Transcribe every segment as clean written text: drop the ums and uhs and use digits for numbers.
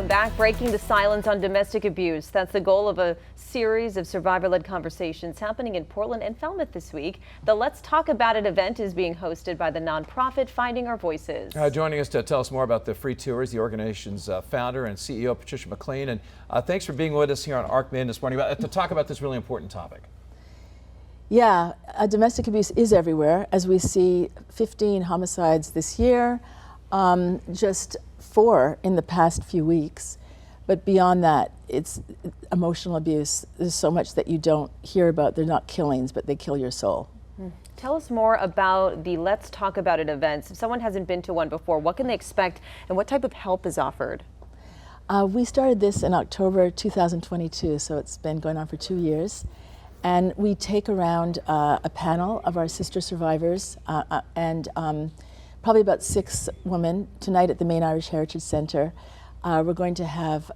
Welcome back. Breaking the silence on domestic abuse. That's the goal of a series of survivor-led conversations happening in Portland and Falmouth this week. The Let's Talk About It event is being hosted by the nonprofit Finding Our Voices. Joining us to tell us more about the free tours, the organization's founder and CEO, Patrisha McLean. And thanks for being with us here on ARC Maine this morning to talk about this really important topic. Yeah, domestic abuse is everywhere, as we see 15 homicides this year, just 4 in the past few weeks. But beyond that, it's emotional abuse. There's so much that you don't hear about. They're not killings, but they kill your soul. Tell us more about the Let's Talk About It events. If someone hasn't been to one before, what can they expect and what type of help is offered? We started this in October 2022, so it's been going on for 2 years. And we take around a panel of our sister survivors and probably about 6 women tonight at the Maine Irish Heritage Center. We're going to have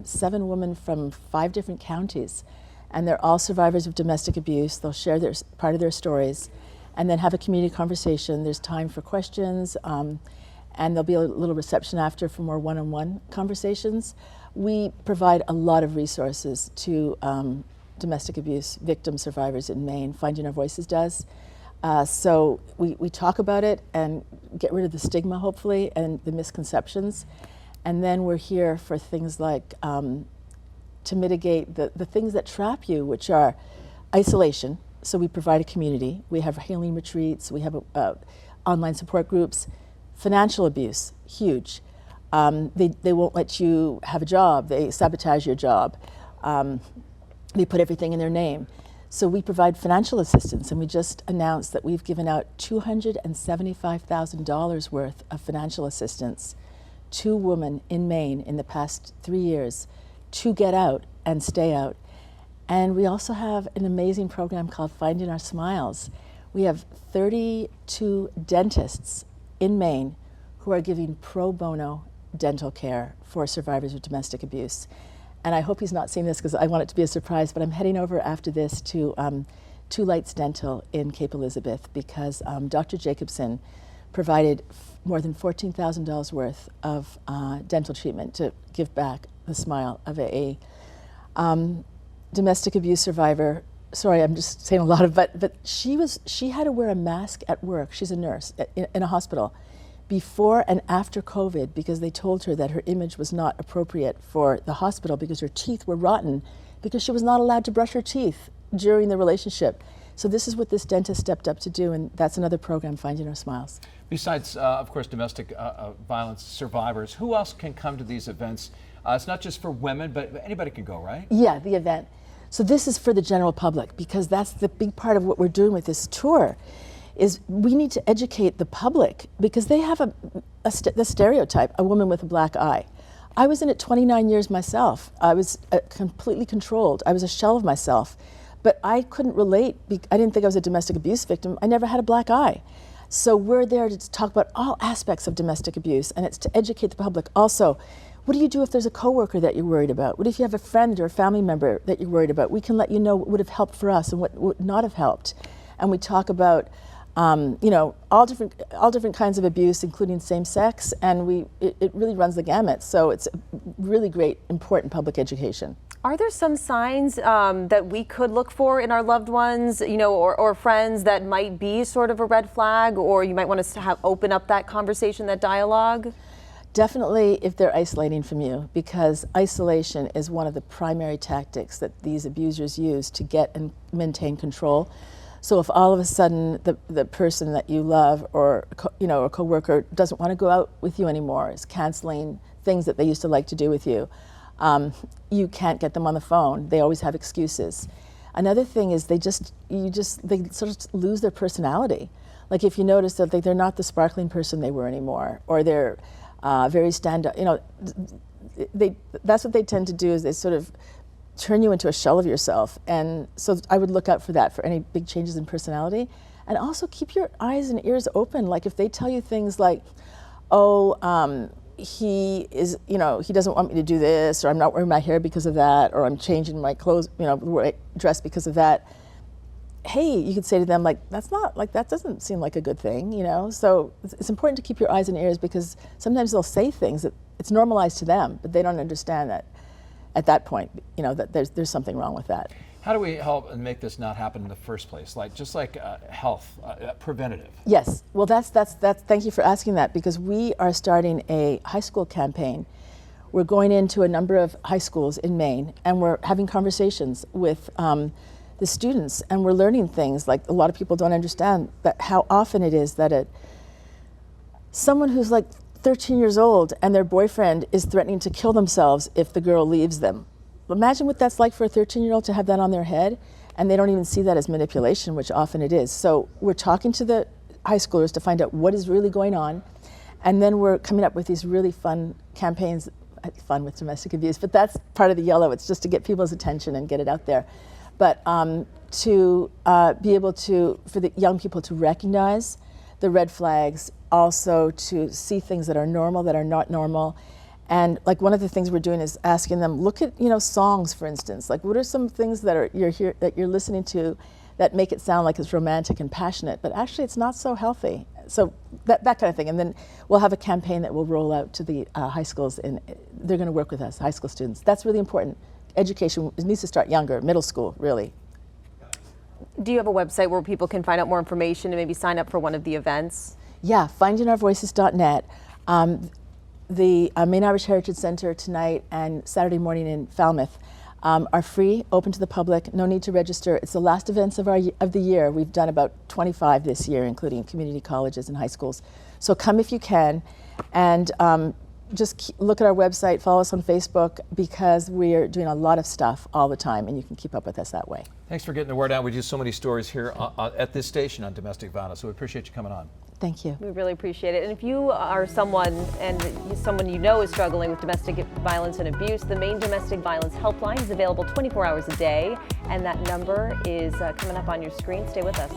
7 women from 5 different counties, and they're all survivors of domestic abuse. They'll share part of their stories and then have a community conversation. There's time for questions, and there'll be a little reception after for more one-on-one conversations. We provide a lot of resources to domestic abuse victim survivors in Maine. Finding Our Voices does. So we talk about it and get rid of the stigma, hopefully, and the misconceptions. And then we're here for things like to mitigate the things that trap you, which are isolation. So we provide a community. We have healing retreats. We have online support groups. Financial abuse, huge. They won't let you have a job. They sabotage your job. They put everything in their name. So we provide financial assistance, and we just announced that we've given out $275,000 worth of financial assistance to women in Maine in the past 3 years to get out and stay out. And we also have an amazing program called Finding Our Smiles. We have 32 dentists in Maine who are giving pro bono dental care for survivors of domestic abuse. And I hope he's not seeing this because I want it to be a surprise, but I'm heading over after this to Two Lights Dental in Cape Elizabeth because Dr. Jacobson provided more than $14,000 worth of dental treatment to give back the smile of a domestic abuse survivor. Sorry, I'm just saying a lot of, but she had to wear a mask at work. She's a nurse in a hospital before and after COVID because they told her that her image was not appropriate for the hospital because her teeth were rotten because she was not allowed to brush her teeth during the relationship. So this is what this dentist stepped up to do, and that's another program, Finding Our Smiles. Besides, of course, domestic violence survivors, who else can come to these events? It's not just for women, but anybody can go, right? Yeah, the event. So this is for the general public because that's the big part of what we're doing with this tour. Is we need to educate the public because they have the stereotype, a woman with a black eye. I was in it 29 years myself. I was completely controlled. I was a shell of myself, but I couldn't relate. I didn't think I was a domestic abuse victim. I never had a black eye. So we're there to talk about all aspects of domestic abuse, and it's to educate the public. Also, what do you do if there's a coworker that you're worried about? What if you have a friend or a family member that you're worried about? We can let you know what would have helped for us and what would not have helped. And we talk about all different kinds of abuse, including same-sex, and it really runs the gamut. So it's really great, important public education. Are there some signs that we could look for in our loved ones, or friends that might be sort of a red flag, or you might want us to open up that conversation, that dialogue? Definitely if they're isolating from you, because isolation is one of the primary tactics that these abusers use to get and maintain control. So if all of a sudden the person that you love or a coworker doesn't want to go out with you anymore, is canceling things that they used to like to do with you, you can't get them on the phone. They always have excuses. Another thing is they sort of lose their personality. Like if you notice that they're not the sparkling person they were anymore, or they're very stand-up. That's what they tend to do is they sort of turn you into a shell of yourself. And so I would look out for that, for any big changes in personality. And also keep your eyes and ears open. Like if they tell you things like, he doesn't want me to do this, or I'm not wearing my hair because of that, or I'm changing my clothes, dress because of that. hey, you could say to them, like, that doesn't seem like a good thing, you know? So it's important to keep your eyes and ears, because sometimes they'll say things that it's normalized to them, but they don't understand that at that point, you know, that there's something wrong with that. How do we help and make this not happen in the first place? Like, just like health, preventative. Yes, well, that's, thank you for asking that, because we are starting a high school campaign. We're going into a number of high schools in Maine, and we're having conversations with the students, and we're learning things like a lot of people don't understand, that how often it is that someone who's like 13 years old and their boyfriend is threatening to kill themselves if the girl leaves them. Imagine what that's like for a 13-year-old to have that on their head, and they don't even see that as manipulation, which often it is. So we're talking to the high schoolers to find out what is really going on, and then we're coming up with these really fun campaigns, fun with domestic abuse, but that's part of the yellow. It's just to get people's attention and get it out there. But to be able to, for the young people to recognize the red flags, also to see things that are normal, that are not normal. And like one of the things we're doing is asking them, look at, you know, songs, for instance. Like, what are some things that you're listening to that make it sound like it's romantic and passionate, but actually it's not so healthy. So that kind of thing. And then we'll have a campaign that will roll out to the high schools, and they're going to work with us, high school students. That's really important. Education needs to start younger, middle school, really. Do you have a website where people can find out more information and maybe sign up for one of the events? Yeah, findingourvoices.net. The Maine Irish Heritage Center tonight and Saturday morning in Falmouth are free, open to the public, no need to register. It's the last events of the year. We've done about 25 this year, including community colleges and high schools. So come if you can, and just look at our website, follow us on Facebook, because we're doing a lot of stuff all the time, and you can keep up with us that way. Thanks for getting the word out. We do so many stories here at this station on domestic violence, so we appreciate you coming on. Thank you. We really appreciate it. And if you are someone you know is struggling with domestic violence and abuse, the Maine Domestic Violence Helpline is available 24 hours a day, and that number is coming up on your screen. Stay with us.